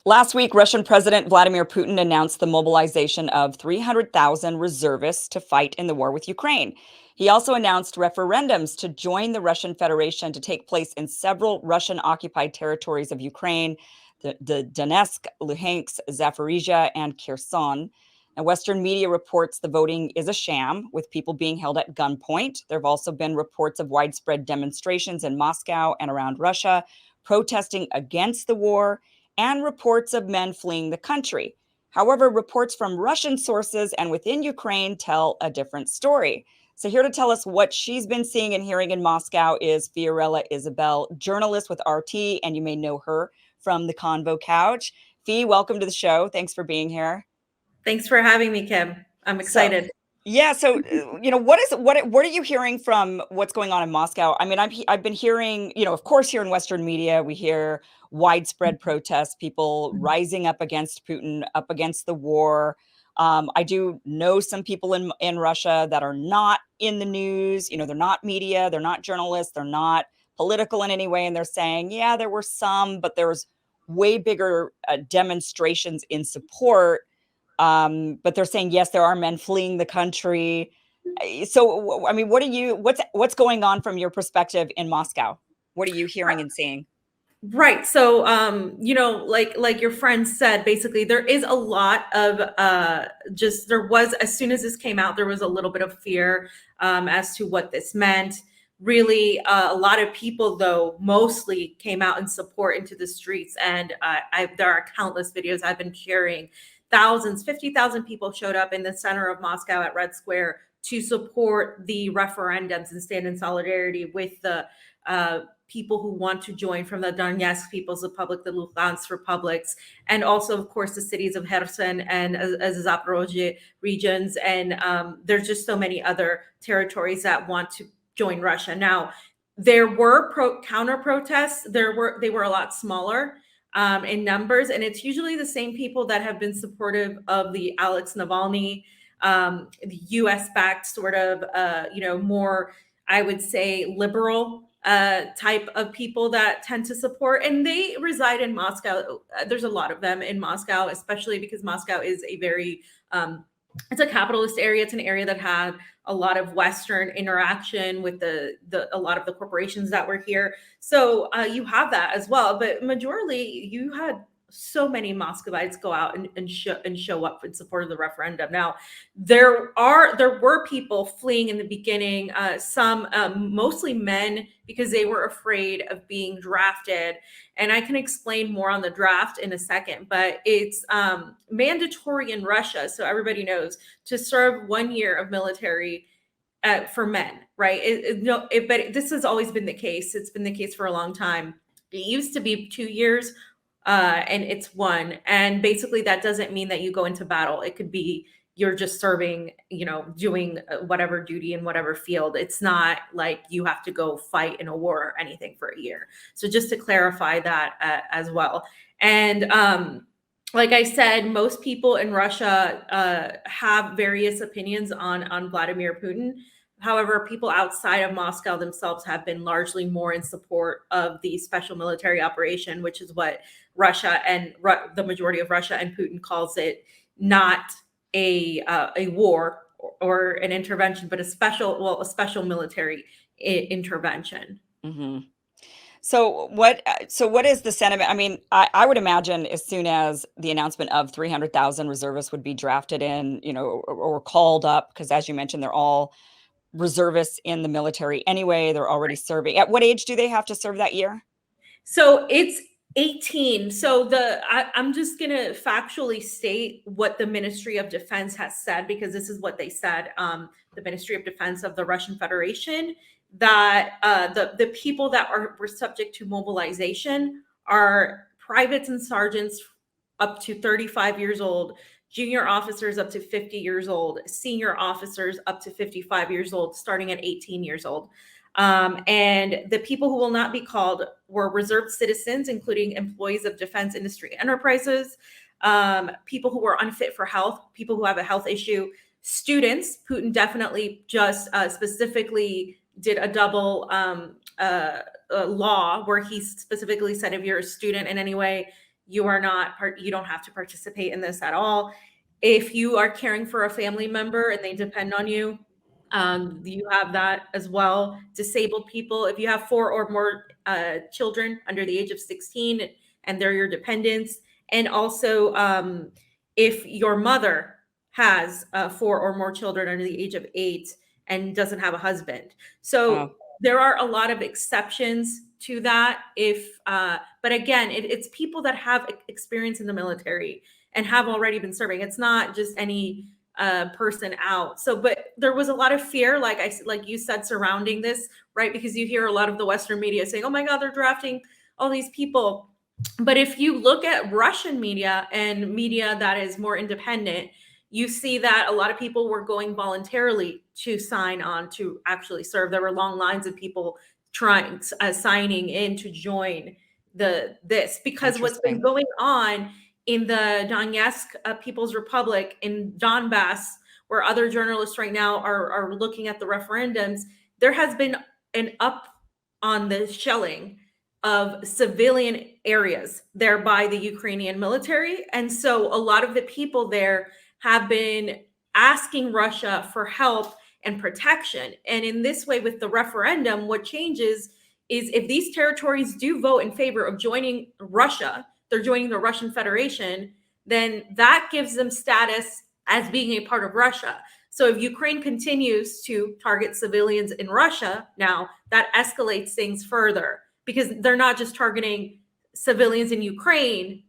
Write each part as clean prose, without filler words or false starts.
Last week, Russian President Vladimir Putin announced the mobilization of 300,000 reservists to fight in the war with Ukraine. He also announced referendums to join the Russian Federation to take place in several Russian occupied territories of Ukraine, the Donetsk, Luhansk, Zaporizhia, and Kherson. And Western media reports the voting is a sham, with people being held at gunpoint. There have also been reports of widespread demonstrations in Moscow and around Russia, protesting against the war, and reports of men fleeing the country. However, reports from Russian sources and within Ukraine tell a different story. So, here to tell us what she's been seeing and hearing in Moscow is Fiorella Isabel, journalist with RT, and you may know her from the Convo Couch. Fee, welcome to the show. Thanks for being here. Thanks for having me, Kim. I'm So, excited. yeah, so what are you hearing from what's going on in Moscow? I mean, I've been hearing, of course, here in Western media, we hear widespread protests, people rising up against Putin, up against the war. I do know some people in Russia that are not in the news. They're not media, they're not journalists, they're not political in any way, and they're saying, yeah, there were some, but there was way bigger demonstrations in support. But they're saying, yes, there are men fleeing the country. So, I mean, what's going on from your perspective in Moscow? What are you hearing and seeing? Right. So, like your friend said, basically there is a lot of just there was as soon as this came out, there was a little bit of fear as to what this meant. Really, a lot of people, though, mostly came out in support into the streets, and there are countless videos I've been sharing. Thousands, 50,000 people showed up in the center of Moscow at Red Square to support the referendums and stand in solidarity with the people who want to join from the Donetsk People's Republic, the Luhansk republics, and also, of course, the cities of Kherson and Zaporozhye regions. And there's just so many other territories that want to join Russia. Now, there were counter protests. They were a lot smaller in numbers, and it's usually the same people that have been supportive of the Alex Navalny, the U.S.-backed sort of, more, I would say, liberal type of people that tend to support, and they reside in Moscow. There's a lot of them in Moscow, especially because Moscow is a very it's a capitalist area. It's an area that had a lot of Western interaction with a lot of the corporations that were here. So you have that as well. But majorly, you had so many Moscovites go out and show up in support of the referendum. Now, there were people fleeing in the beginning, some mostly men, because they were afraid of being drafted. And I can explain more on the draft in a second, but it's mandatory in Russia, so everybody knows, to serve 1 year of military for men, right? But this has always been the case. It's been the case for a long time. It used to be 2 years, and it's 1. And basically, that doesn't mean that you go into battle. It could be you're just serving, doing whatever duty in whatever field. It's not like you have to go fight in a war or anything for a year. So just to clarify that as well. And like I said, most people in Russia have various opinions on Vladimir Putin. However, people outside of Moscow themselves have been largely more in support of the special military operation, which is what Russia and the majority of Russia and Putin calls it, not a war or an intervention, but a special military intervention. Mm-hmm. So what is the sentiment? I mean, I would imagine as soon as the announcement of 300,000 reservists would be drafted in, or called up, because as you mentioned, they're all reservists in the military anyway. They're already serving. At what age do they have to serve that year? So it's 18. So I'm just going to factually state what the Ministry of Defense has said, because this is what they said. The Ministry of Defense of the Russian Federation, that the people that were subject to mobilization are privates and sergeants up to 35 years old, junior officers up to 50 years old, senior officers up to 55 years old, starting at 18 years old. And the people who will not be called were reserved citizens, including employees of defense industry enterprises, people who were unfit for health, people who have a health issue, students. Putin definitely just specifically did a double law where he specifically said, if you're a student in any way, you are not you don't have to participate in this at all. If you are caring for a family member and they depend on you, you have that as well. Disabled people, if you have 4 or more children under the age of 16 and they're your dependents, and also if your mother has 4 or more children under the age of 8 and doesn't have a husband. So there are a lot of exceptions to that. But again, it's people that have experience in the military and have already been serving. It's not just any person out. So, but there was a lot of fear, like you said, surrounding this, right? Because you hear a lot of the Western media saying, "Oh my God, they're drafting all these people." But if you look at Russian media and media that is more independent, you see that a lot of people were going voluntarily to sign on to actually serve. There were long lines of people signing in to join this, because what's been going on in the Donetsk People's Republic, in Donbass, where other journalists right now are looking at the referendums, there has been an up on the shelling of civilian areas there by the Ukrainian military. And so a lot of the people there have been asking Russia for help and protection. And in this way, with the referendum, what changes is if these territories do vote in favor of joining Russia, they're joining the Russian Federation, then that gives them status as being a part of Russia. So if Ukraine continues to target civilians in Russia, now that escalates things further, because they're not just targeting civilians in Ukraine,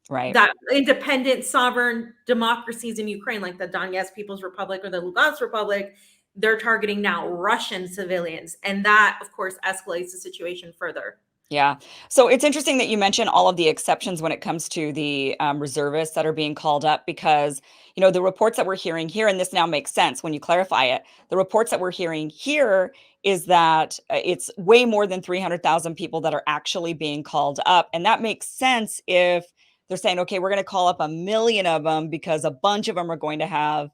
right? That independent sovereign democracies in Ukraine, like the Donetsk People's Republic or the Lugansk Republic, they're targeting now Russian civilians. And that, of course, escalates the situation further. Yeah. So it's interesting that you mention all of the exceptions when it comes to the reservists that are being called up, because, the reports that we're hearing here, and this now makes sense when you clarify it, the reports that we're hearing here is that it's way more than 300,000 people that are actually being called up. And that makes sense if they're saying, okay, we're going to call up 1 million of them because a bunch of them are going to have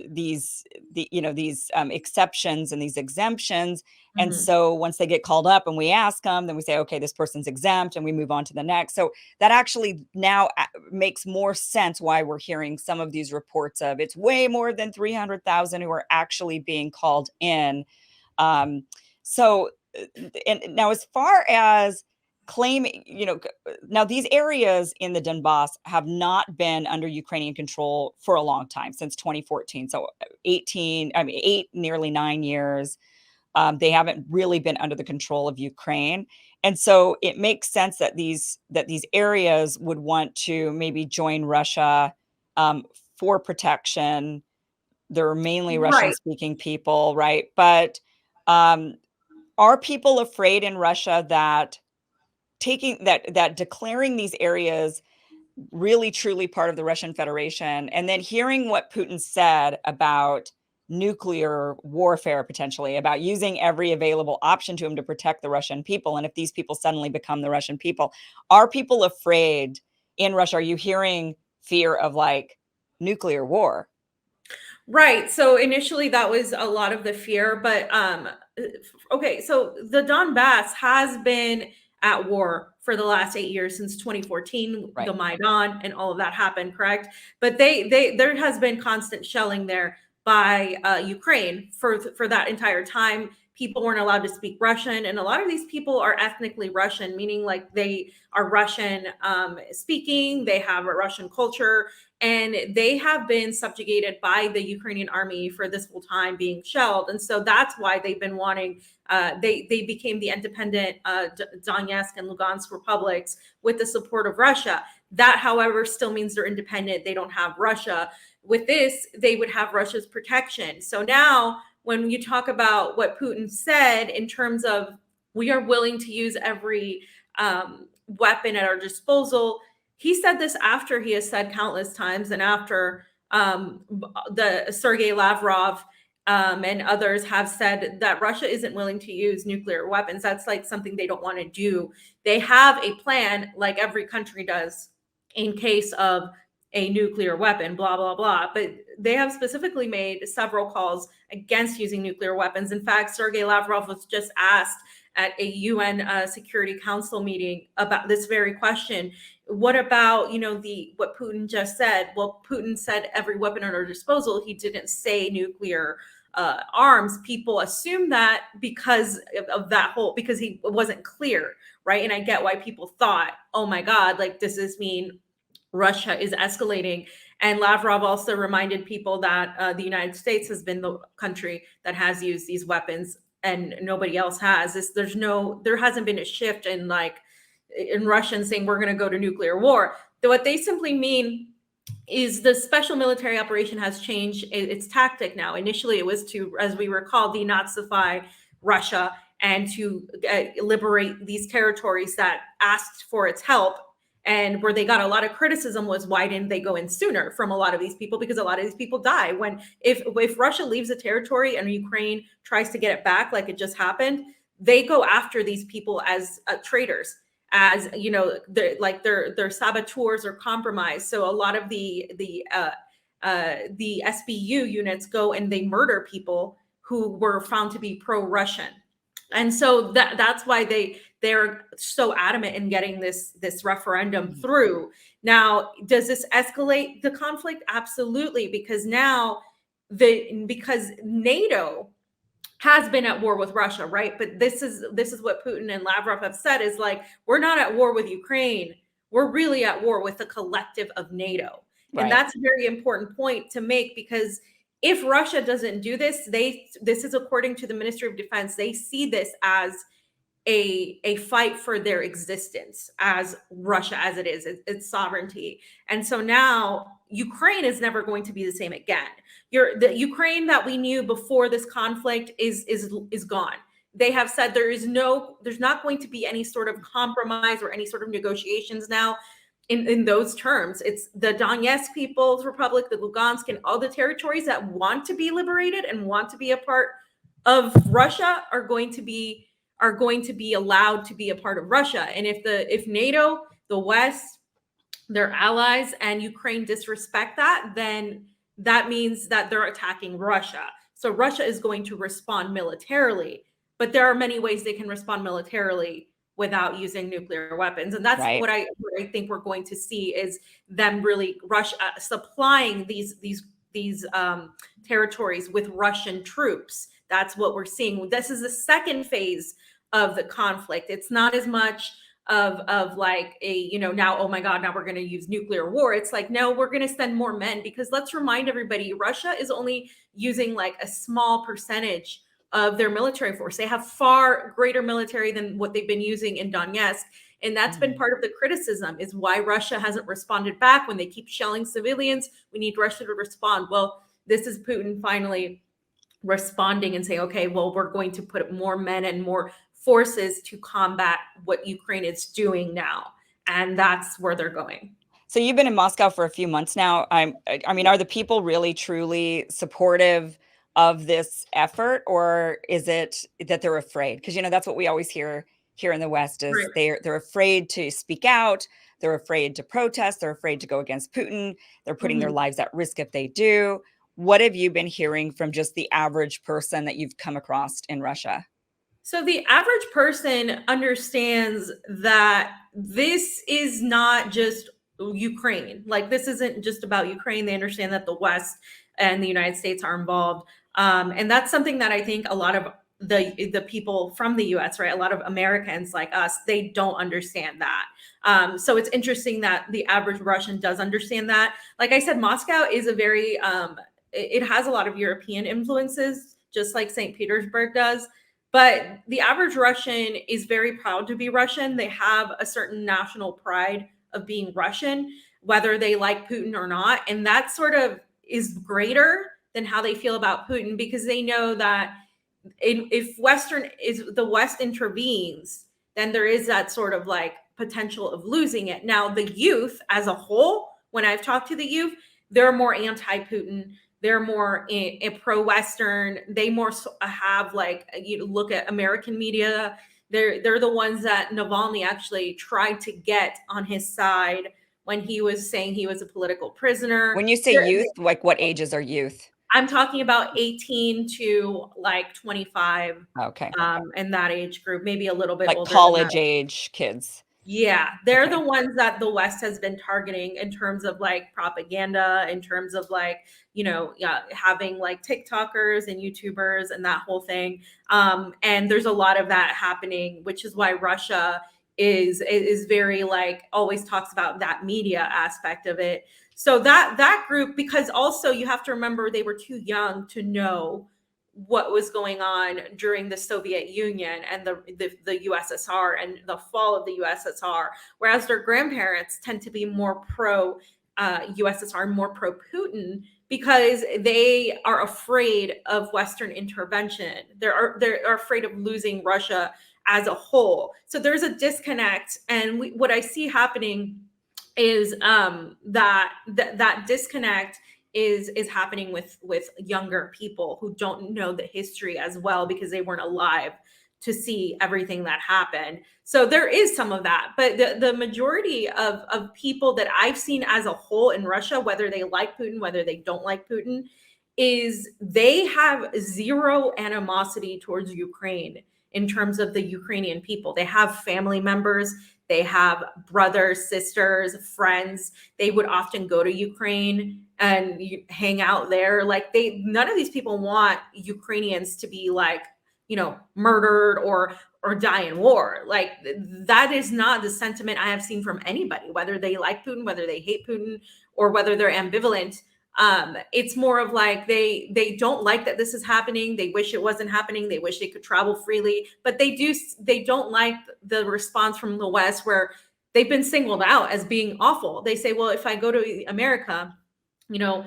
these exceptions and these exemptions. And so once they get called up and we ask them, then we say, okay, this person's exempt, and we move on to the next. So that actually now makes more sense why we're hearing some of these reports of it's way more than 300,000 who are actually being called in. So, and now as far as claiming, now these areas in the Donbass have not been under Ukrainian control for a long time, since 2014. So 8, nearly 9 years. They haven't really been under the control of Ukraine. And so it makes sense that these areas would want to maybe join Russia for protection. They're mainly Russian speaking people, right? But are people afraid in Russia that declaring these areas really truly part of the Russian Federation, and then hearing what Putin said about nuclear warfare, potentially about using every available option to him to protect the Russian people, and if these people suddenly become the Russian people, are people afraid in Russia? Are you hearing fear of like nuclear war? Right. So initially that was a lot of the fear, but okay, so the Donbass has been at war for the last 8 years, since 2014, Right. the Maidan and all of that happened, correct? But there has been constant shelling there by Ukraine for that entire time. People weren't allowed to speak Russian, and a lot of these people are ethnically Russian, meaning like they are Russian speaking, they have a Russian culture, and they have been subjugated by the Ukrainian army for this whole time, being shelled. And so that's why they've been wanting, they became the independent Donetsk and Lugansk republics with the support of Russia. That, however, still means they're independent. They don't have Russia. With this, they would have Russia's protection. So now when you talk about what Putin said in terms of we are willing to use every weapon at our disposal, he said this after he has said countless times, and after the Sergei Lavrov and others have said that Russia isn't willing to use nuclear weapons. That's like something they don't want to do. They have a plan, like every country does, in case of a nuclear weapon, blah, blah, blah. But they have specifically made several calls against using nuclear weapons. In fact, Sergei Lavrov was just asked at a UN Security Council meeting about this very question. What about, what Putin just said? Well, Putin said every weapon at our disposal. He didn't say nuclear arms. People assume that because of that whole, because he wasn't clear, right? And I get why people thought, oh my God, like, does this mean Russia is escalating? And Lavrov also reminded people that the United States has been the country that has used these weapons and nobody else has. There hasn't been a shift in Russians saying we're going to go to nuclear war. What they simply mean is the special military operation has changed its tactic now. Initially, it was to, as we recall, denazify Russia and to liberate these territories that asked for its help. And where they got a lot of criticism was, why didn't they go in sooner from a lot of these people? Because a lot of these people die. If Russia leaves a territory and Ukraine tries to get it back, like it just happened, they go after these people as traitors, as they're saboteurs or compromised. So a lot of the SBU units go and they murder people who were found to be pro-Russian. And so that's why they're so adamant in getting this referendum through. Now, does this escalate the conflict? Absolutely, because now because NATO has been at war with Russia, right? But this is what Putin and Lavrov have said is like, we're not at war with Ukraine. We're really at war with the collective of NATO. Right. And that's a very important point to make, because if Russia doesn't do this, this is according to the Ministry of Defense, they see this as a fight for their existence as Russia, as it is, its sovereignty. And so now Ukraine is never going to be the same again. The Ukraine that we knew before this conflict is gone. They have said there's not going to be any sort of compromise or any sort of negotiations now in those terms. It's the Donetsk People's Republic, the Lugansk, and all the territories that want to be liberated and want to be a part of Russia are going to be allowed to be a part of Russia. And if NATO, the West, their allies, and Ukraine disrespect that, then that means that they're attacking Russia. So Russia is going to respond militarily, but there are many ways they can respond militarily without using nuclear weapons. And that's Right. what I think we're going to see, is them really Russia supplying these territories with Russian troops. That's what we're seeing. This is the second phase of the conflict. It's not as much of like now, oh my God, now we're going to use nuclear war. It's like, no, we're going to send more men, because let's remind everybody, Russia is only using like a small percentage of their military force. They have far greater military than what they've been using in Donetsk. And that's been part of the criticism, is why Russia hasn't responded back when they keep shelling civilians. We need Russia to respond. Well, this is Putin finally responding and saying, okay, well, we're going to put more men and more forces to combat what Ukraine is doing now. And that's where they're going. So you've been in Moscow for a few months now. I mean, are the people really truly supportive of this effort, or is it that they're afraid? Because that's what we always hear here in the West is Right. they're afraid to speak out, they're afraid to protest, they're afraid to go against Putin, they're putting their lives at risk if they do. What have you been hearing from just the average person that you've come across in Russia? So the average person understands that this is not just Ukraine. Like, this isn't just about Ukraine. They understand that the West and the United States are involved. And that's something that I think a lot of the people from the US, right? A lot of Americans like us, they don't understand that. So it's interesting that the average Russian does understand that. Like I said, Moscow is a very, it has a lot of European influences, just like St. Petersburg does. But the average Russian is very proud to be Russian. They have a certain national pride of being Russian, whether they like Putin or not. And that sort of is greater than how they feel about Putin, because they know that if the West intervenes, then there is that sort of like potential of losing it. Now, the youth as a whole, when I've talked to the youth, they're more anti-Putin. They're more pro-Western. They more have, like, you look at American media. They're the ones that Navalny actually tried to get on his side when he was saying he was a political prisoner. When you say youth, like what ages are youth? I'm talking about 18 to like 25, Okay. in that age group, maybe a little bit Like older than that. college age kids. Yeah, they're the Okay. ones that the West has been targeting in terms of like propaganda, in terms of like, yeah, having like TikTokers and YouTubers and that whole thing. And there's a lot of that happening, which is why Russia is very like always talks about that media aspect of it. So that group, because also you have to remember they were too young to know what was going on during the Soviet Union and the USSR and the fall of the USSR, whereas their grandparents tend to be more pro USSR, more pro Putin, because they are afraid of Western intervention. They're afraid of losing Russia as a whole. So there's a disconnect, and what I see happening is that disconnect is happening with younger people who don't know the history as well because they weren't alive to see everything that happened. So there is some of that, but the majority of people that I've seen as a whole in Russia, whether they like Putin, whether they don't like Putin, is they have zero animosity towards Ukraine in terms of the Ukrainian people. They have family members, they have brothers, sisters, friends. They would often go to Ukraine and hang out there. Like none of these people want Ukrainians to be like, murdered or die in war. Like that is not the sentiment I have seen from anybody, whether they like Putin, whether they hate Putin, or whether they're ambivalent. It's more of like they don't like that this is happening. They wish it wasn't happening. They wish they could travel freely, but they don't like the response from the West, where they've been singled out as being awful. They say, well, if I go to America, you know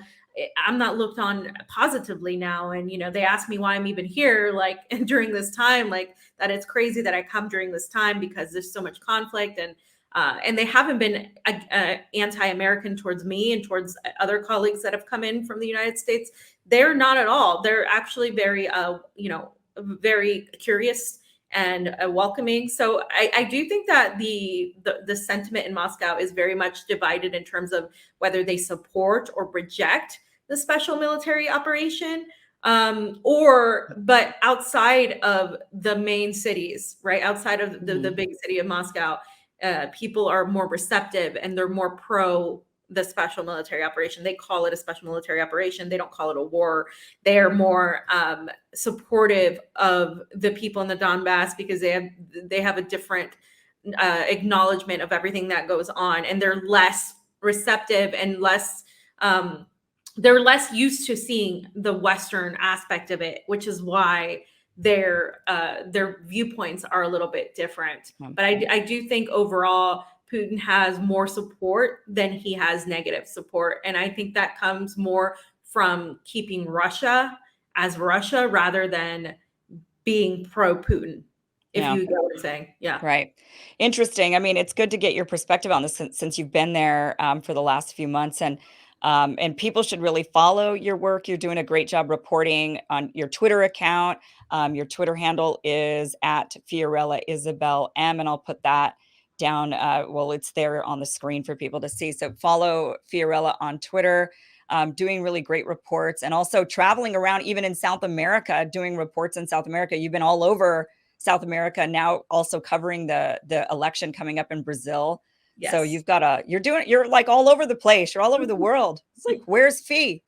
I'm not looked on positively now, and they ask me why I'm even here, like during this time, like that it's crazy that I come during this time because there's so much conflict, and they haven't been anti-American towards me and towards other colleagues that have come in from the United States. They're not at all. They're actually very, very curious and welcoming. So I do think that the sentiment in Moscow is very much divided in terms of whether they support or reject the special military operation. But outside of the main cities, right? Outside of the big city of Moscow, people are more receptive and they're more pro the special military operation. They call it a special military operation. They don't call it a war. They are more supportive of the people in the Donbass because they have a different acknowledgement of everything that goes on, and they're less receptive and less they're less used to seeing the Western aspect of it, which is why their viewpoints are a little bit different. But I do think overall Putin has more support than he has negative support, and I think that comes more from keeping Russia as Russia rather than being pro Putin. If you get what I'm saying, yeah. Right. Interesting. I mean, it's good to get your perspective on this since you've been there for the last few months, and people should really follow your work. You're doing a great job reporting on your Twitter account. Your Twitter handle is at Fiorella Isabel M, and I'll put that down. Well, it's there on the screen for people to see. So follow Fiorella on Twitter. Doing really great reports, and also traveling around, even in South America, doing reports in South America. You've been all over South America, now also covering the election coming up in Brazil. Yes. So you're like all over the place. You're all over the world. It's like, where's Fee?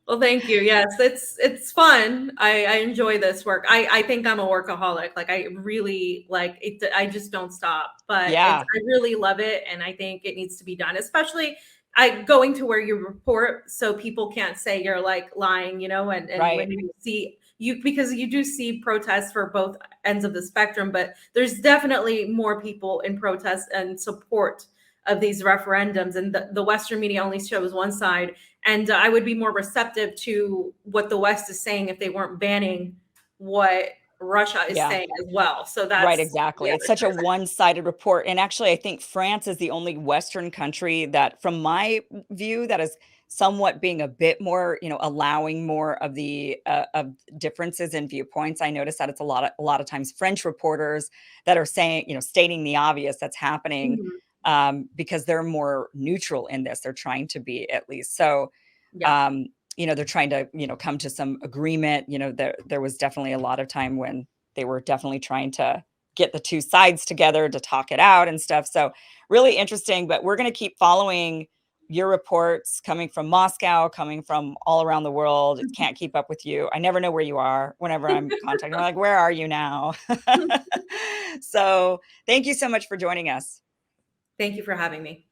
Well, thank you. Yes, it's fun. I enjoy this work. I think I'm a workaholic. Like I really like it. I just don't stop. But I really love it, and I think it needs to be done. Especially going to where you report, so people can't say you're like lying, and Right. when you see because you do see protests for both ends of the spectrum, but there's definitely more people in protest and support of these referendums, and the Western media only shows one side. And I would be more receptive to what the West is saying if they weren't banning what Russia is saying as well. So that's right, exactly. It's such a one-sided report. And actually, I think France is the only Western country that, from my view, that is somewhat being a bit more, allowing more of the of differences in viewpoints. I notice that it's a lot of times French reporters that are saying, stating the obvious that's happening. Because they're more neutral in this. They're trying to be, at least. So, Yeah. they're trying to, come to some agreement. There was definitely a lot of time when they were definitely trying to get the two sides together to talk it out and stuff. So really interesting, but we're going to keep following your reports coming from Moscow, coming from all around the world. Can't keep up with you. I never know where you are whenever I'm contacting. I'm like, where are you now? So thank you so much for joining us. Thank you for having me.